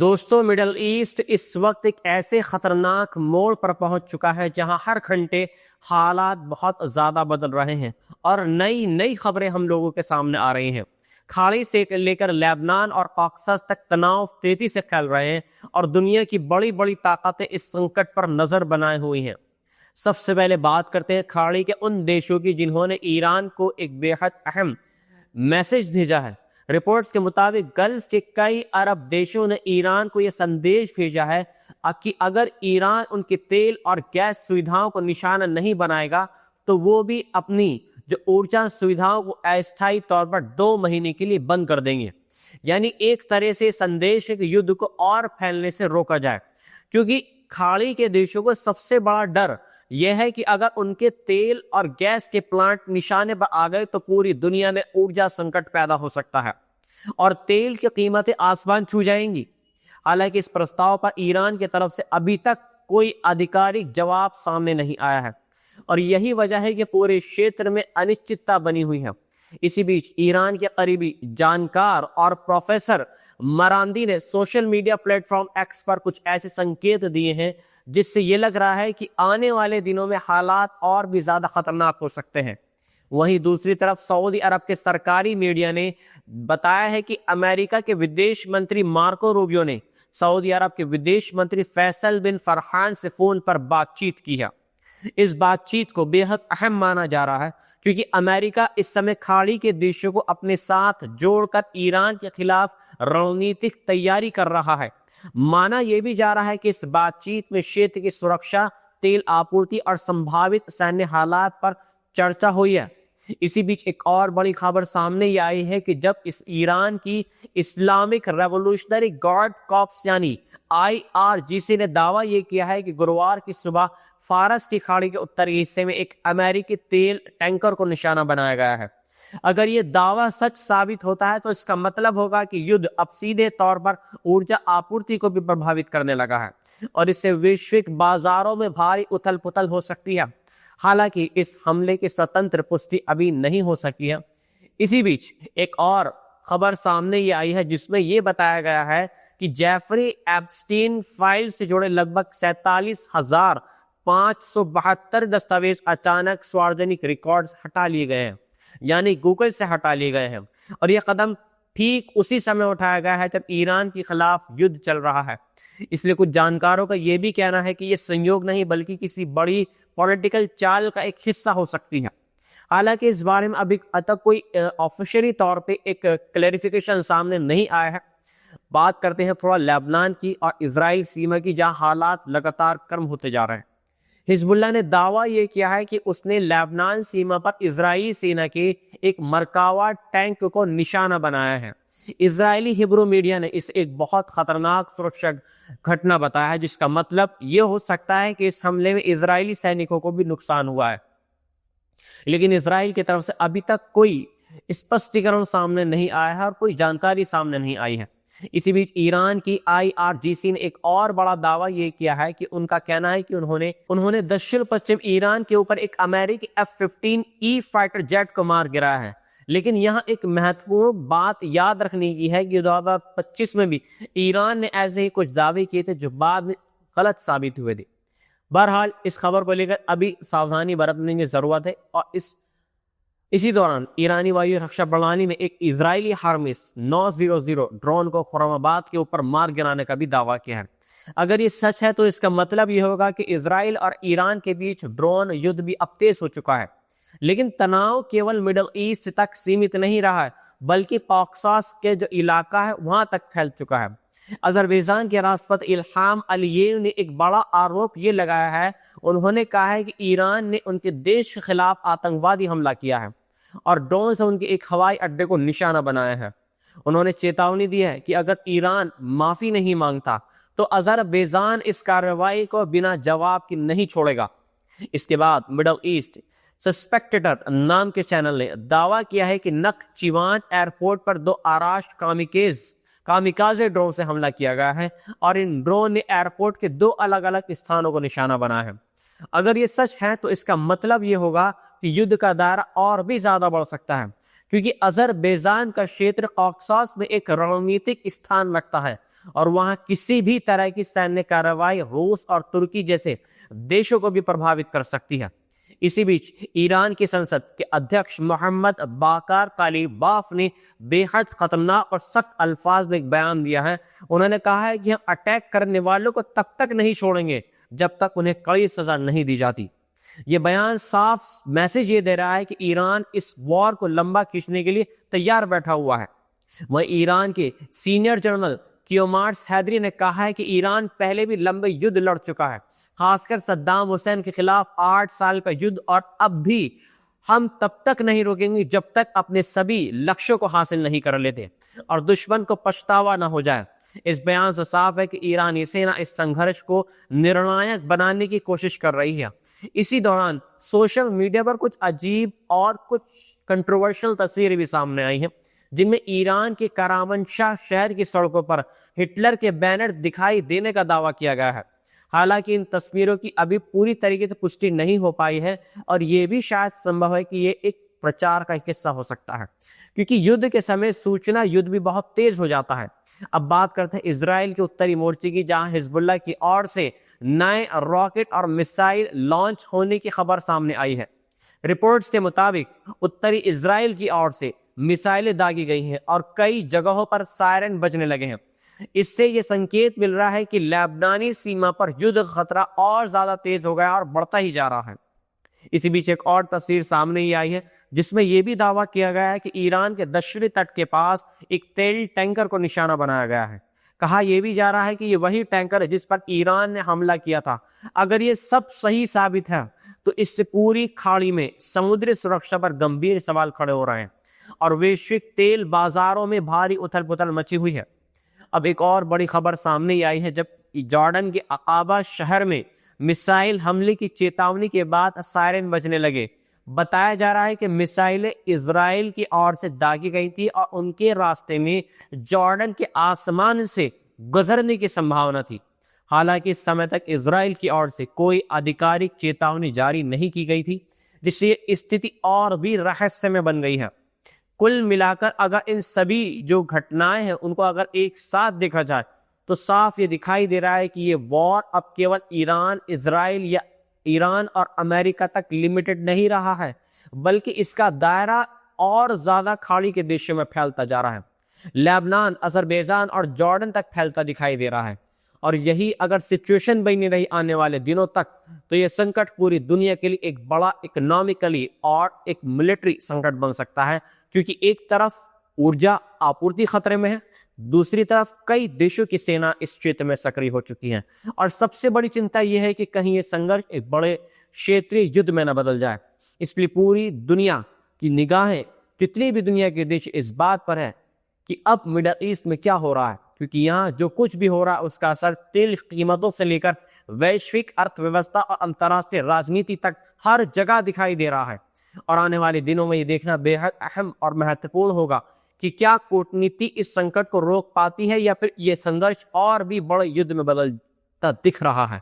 दोस्तों, middle east इस वक्त एक ऐसे खतरनाक मोड़ पर पहुंच चुका है जहां हर घंटे हालात बहुत ज्यादा बदल रहे हैं और नई नई खबरें हम लोगों के सामने आ रही हैं। खाड़ी से लेकर लेबनान और कॉक्सस तक तनाव तेजी से फैल रहे हैं और दुनिया की बड़ी बड़ी ताकतें इस संकट पर नजर बनाए हुई हैं। सबसे पहले बात करते हैं खाड़ी के उन देशों की जिन्होंने ईरान को एक बेहद अहम मैसेज भेजा है। रिपोर्ट्स के मुताबिक गल्फ के कई अरब देशों ने ईरान को यह संदेश भेजा है कि अगर ईरान उनके तेल और गैस सुविधाओं को निशाना नहीं बनाएगा तो वो भी अपनी जो ऊर्जा सुविधाओं को अस्थायी तौर पर 2 महीने के लिए बंद कर देंगे। यानी एक तरह से संदेश है कि युद्ध को और फैलने से रोका जाए, क्योंकि खाड़ी के देशों को सबसे बड़ा डर यह है कि अगर उनके तेल और गैस के प्लांट निशाने पर आ गए तो पूरी दुनिया में ऊर्जा संकट पैदा हो सकता है और तेल की कीमतें आसमान छू जाएंगी। हालांकि इस प्रस्ताव पर ईरान की तरफ से अभी तक कोई आधिकारिक जवाब सामने नहीं आया है और यही वजह है कि पूरे क्षेत्र में अनिश्चितता बनी हुई है। इसी बीच ईरान के करीबी जानकार और प्रोफेसर मरांदी ने सोशल मीडिया प्लेटफॉर्म एक्स पर कुछ ऐसे संकेत दिए हैं जिससे ये लग रहा है कि आने वाले दिनों में हालात और भी ज्यादा खतरनाक हो सकते हैं। वहीं दूसरी तरफ सऊदी अरब के सरकारी मीडिया ने बताया है कि अमेरिका के विदेश मंत्री मार्को रूबियो ने सऊदी अरब के विदेश मंत्री फैसल बिन फरहान से फोन पर बातचीत की है। इस बातचीत को बेहद अहम माना जा रहा है क्योंकि अमेरिका इस समय खाड़ी के देशों को अपने साथ जोड़कर ईरान के खिलाफ रणनीतिक तैयारी कर रहा है। माना यह भी जा रहा है कि इस बातचीत में क्षेत्र की सुरक्षा, तेल आपूर्ति और संभावित सैन्य हालात पर चर्चा हुई है। इसी बीच एक और बड़ी खबर सामने ये आई है कि जब इस ईरान की इस्लामिक रेवोल्यूशनरी गार्ड कॉर्प्स यानी IRGC ने दावा ये किया है कि गुरुवार की सुबह फारस की खाड़ी के उत्तरी हिस्से में एक अमेरिकी तेल टैंकर को निशाना बनाया गया है। अगर ये दावा सच साबित होता है तो इसका मतलब होगा कि युद्ध अब सीधे तौर पर ऊर्जा आपूर्ति को भी प्रभावित करने लगा है और इससे वैश्विक बाजारों में भारी उथल पुथल हो सकती है। हालांकि इस हमले की स्वतंत्र पुष्टि अभी नहीं हो सकी है। इसी बीच एक और खबर सामने ये आई है जिसमें यह बताया गया है कि जेफरी एप्स्टीन फाइल से जुड़े लगभग 47,572 दस्तावेज अचानक सार्वजनिक रिकॉर्ड्स हटा लिए गए हैं, यानी गूगल से हटा लिए गए हैं। और यह कदम ठीक उसी समय उठाया गया है जब ईरान के खिलाफ युद्ध चल रहा है। इसलिए कुछ जानकारों का यह भी कहना है कि यह संयोग नहीं बल्कि किसी बड़ी पॉलिटिकल चाल का एक हिस्सा हो सकती है। हालांकि इस बारे में अभी तक कोई ऑफिशियली तौर पे एक क्लैरिफिकेशन सामने नहीं आया है। बात करते हैं थोड़ा लेबनान की और इजराइल सीमा की, जहां हालात लगातार गर्म होते जा रहे हैं। हिजबुल्लाह ने दावा यह किया है कि उसने लेबनान सीमा पर इजरायली सेना के एक मरकावा टैंक को निशाना बनाया है। इजरायली हिब्रू मीडिया ने इसे एक बहुत खतरनाक सुरक्षा घटना बताया है, जिसका मतलब यह हो सकता है कि इस हमले में इजरायली सैनिकों को भी नुकसान हुआ है। लेकिन इजराइल की तरफ से अभी तक कोई स्पष्टीकरण सामने नहीं आया है और कोई जानकारी सामने नहीं आई है। इसी बीच ईरान की IRGC ने एक और बड़ा दावा यह किया है कि उनका कहना है कि उन्होंने दक्षिण पश्चिम ईरान के ऊपर एक अमेरिकी F-15E फाइटर जेट को मार गिराया है। लेकिन यहाँ एक महत्वपूर्ण बात याद रखने की है कि 2025 में भी ईरान ने ऐसे ही कुछ दावे किए थे जो बाद में गलत साबित हुए थे। बहरहाल इस खबर को लेकर अभी सावधानी बरतने की जरूरत है और इसी दौरान ईरानी वायु रक्षा प्रणाली में एक इजरायली हार्मिस 900 ड्रोन को खुर्रमाबाद के ऊपर मार गिराने का भी दावा किया है। अगर ये सच है तो इसका मतलब ये होगा कि इजराइल और ईरान के बीच ड्रोन युद्ध भी अब तेज हो चुका है। लेकिन तनाव केवल मिडल ईस्ट तक सीमित नहीं रहा है, बल्कि कॉक्सस के जो इलाका है वहां तक फैल चुका है। अजरबैजान के राष्ट्रपति इल्हाम अलियेव ने एक बड़ा आरोप ये लगाया है। उन्होंने कहा है कि ईरान ने उनके देश के खिलाफ आतंकवादी हमला किया है और ड्रोन से उनके एक हवाई अड्डे को निशाना बनाया है। उन्होंने चेतावनी दी है कि अगर ईरान माफी नहीं मांगता तो अजरबैजान इस कार्रवाई को बिना जवाब के नहीं छोड़ेगा। इसके बाद मिडल ईस्ट सस्पेक्टेटर नाम के चैनल ने दावा किया है कि नखचिवान एयरपोर्ट पर 2 आराश कामिकाजे ड्रोन से हमला किया गया है और इन ड्रोन ने एयरपोर्ट के 2 अलग अलग स्थानों को निशाना बनाया है। अगर ये सच है तो इसका मतलब ये होगा कि युद्ध का दायरा और भी ज्यादा बढ़ सकता है, क्योंकि अजरबैजान का क्षेत्र कॉक्सस में एक रणनीतिक स्थान रखता है और वहां किसी भी तरह की सैन्य कार्रवाई रूस और तुर्की जैसे देशों को भी प्रभावित कर सकती है। इसी बीच ईरान की संसद के अध्यक्ष मोहम्मद बाकर कालिबाफ ने बेहद खतरनाक और सख्त अल्फाज में एक बयान दिया है। उन्होंने कहा है कि हम अटैक करने वालों को तब तक नहीं छोड़ेंगे जब तक उन्हें कड़ी सजा नहीं दी जाती। ये बयान साफ मैसेज ये दे रहा है कि ईरान इस वॉर को लंबा खींचने के लिए तैयार बैठा हुआ है। वह ईरान के सीनियर जनरल कियोमार हैदरी ने कहा है कि ईरान पहले भी लंबे युद्ध लड़ चुका है, खासकर सद्दाम हुसैन के खिलाफ 8 साल का युद्ध, और अब भी हम तब तक नहीं रुकेंगे जब तक अपने सभी लक्ष्यों को हासिल नहीं कर लेते और दुश्मन को पछतावा ना हो जाए। इस बयान से साफ है कि ईरानी सेना इस संघर्ष को निर्णायक बनाने की कोशिश कर रही है। इसी दौरान सोशल मीडिया पर कुछ अजीब और कुछ कंट्रोवर्शियल तस्वीरें भी सामने आई हैं, जिनमें ईरान के करामनशाह शहर की सड़कों पर हिटलर के बैनर दिखाई देने का दावा किया गया है। हालांकि इन तस्वीरों की अभी पूरी तरीके से पुष्टि नहीं हो पाई है और ये भी शायद संभव है कि ये एक प्रचार का हिस्सा हो सकता है, क्योंकि युद्ध के समय सूचना युद्ध भी बहुत तेज हो जाता है। अब बात करते हैं इजराइल के उत्तरी मोर्चे की, जहां हिजबुल्लाह की ओर से नए रॉकेट और मिसाइल लॉन्च होने की खबर सामने आई है। रिपोर्ट्स के मुताबिक उत्तरी इजराइल की ओर से मिसाइलें दागी गई हैं और कई जगहों पर सायरन बजने लगे हैं। इससे यह संकेत मिल रहा है कि लेबनानी सीमा पर युद्ध खतरा और ज्यादा तेज हो गया और बढ़ता ही जा रहा है। इसी बीच एक और तस्वीर सामने ही आई है, जिसमें यह भी दावा किया गया है कि ईरान के दक्षिणी तट के पास एक तेल टैंकर को निशाना बनाया गया है। कहा यह भी जा रहा है कि यह वही टैंकर है जिस पर ईरान ने हमला किया था। अगर यह सब सही साबित है तो इससे पूरी खाड़ी में समुद्री सुरक्षा पर गंभीर सवाल खड़े हो रहे हैं और वैश्विक तेल बाजारों में भारी उथल पुथल मची हुई है। अब एक और बड़ी खबर सामने ही आई है, जब जॉर्डन के अकाबा शहर में मिसाइल हमले की चेतावनी के बाद सायरन बजने लगे। बताया जा रहा है कि मिसाइलें इजराइल की ओर से दागी गई थी और उनके रास्ते में जॉर्डन के आसमान से गुजरने की संभावना थी। हालांकि इस समय तक इजराइल की ओर से कोई आधिकारिक चेतावनी जारी नहीं की गई थी, जिससे स्थिति और भी रहस्यमय बन गई है। कुल मिलाकर अगर इन सभी जो घटनाएं हैं उनको अगर एक साथ देखा जाए तो साफ ये दिखाई दे रहा है कि ये वॉर अब केवल ईरान, इजराइल या ईरान और अमेरिका तक लिमिटेड नहीं रहा है, बल्कि इसका दायरा और ज्यादा खाड़ी के देशों में फैलता जा रहा है। लेबनान, अजरबैजान और जॉर्डन तक फैलता दिखाई दे रहा है और यही अगर सिचुएशन बनी रही आने वाले दिनों तक तो यह संकट पूरी दुनिया के लिए एक बड़ा इकोनॉमिकली और एक मिलिट्री संकट बन सकता है, क्योंकि एक तरफ ऊर्जा आपूर्ति खतरे में है, दूसरी तरफ कई देशों की सेना इस क्षेत्र में सक्रिय हो चुकी है और सबसे बड़ी चिंता यह है कि कहीं यह संघर्ष एक बड़े क्षेत्रीय युद्ध में न बदल जाए। इसलिए पूरी दुनिया की निगाहें, जितने भी दुनिया के देश, इस बात पर है कि अब मिडल ईस्ट में क्या हो रहा है, क्योंकि यहाँ जो कुछ भी हो रहा है उसका असर तेल कीमतों से लेकर वैश्विक अर्थव्यवस्था और अंतर्राष्ट्रीय राजनीति तक हर जगह दिखाई दे रहा है। और आने वाले दिनों में ये देखना बेहद अहम और महत्वपूर्ण होगा कि क्या कूटनीति इस संकट को रोक पाती है या फिर ये संघर्ष और भी बड़े युद्ध में बदलता दिख रहा है।